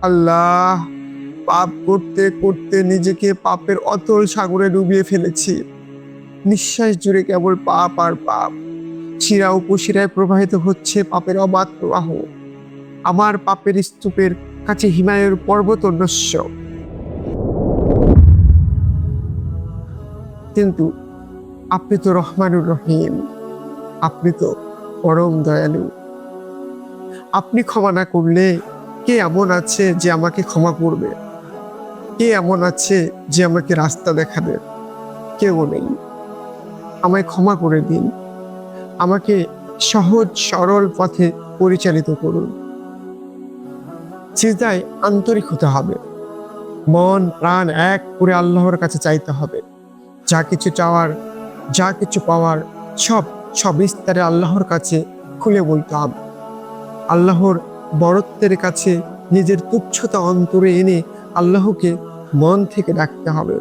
আল্লাহ, পাপ করতে করতে নিজেকে পাপের অতল সাগরে ডুবিয়ে ফেলেছি। নিঃশ্বাস জুড়ে কেবল পাপ আর পাপ। শিরা উপশিরায় প্রবাহিত হচ্ছে পাপের অবাধ প্রবাহ। আমার পাপের স্তূপের কাছে হিমালয়ের পর্বত নস্য। কিন্তু আপনি তো রহমানুর রহিম, আপনি তো পরম দয়ালু। আপনি ক্ষমা না করলে কে এমন আছে যে আমাকে ক্ষমা করবে? কে এমন আছে যে আমাকে রাস্তা দেখাবে? কেউ নেই। আমায় ক্ষমা করে দিন। আমাকে সহজ সরল পথে পরিচালিত করুন। সিজদায় আন্তরিক হতে হবে। মন প্রাণ এক করে আল্লাহর কাছে চাইতে হবে। যা কিছু চাওয়ার, যা কিছু পাওয়ার, সব সবিস্তারে আল্লাহর কাছে খুলে বলতে হবে। আল্লাহর বড়ত্বের কাছে নিজের তুচ্ছতা অন্তরে এনে আল্লাহকে মন থেকে ডাকতে হবে।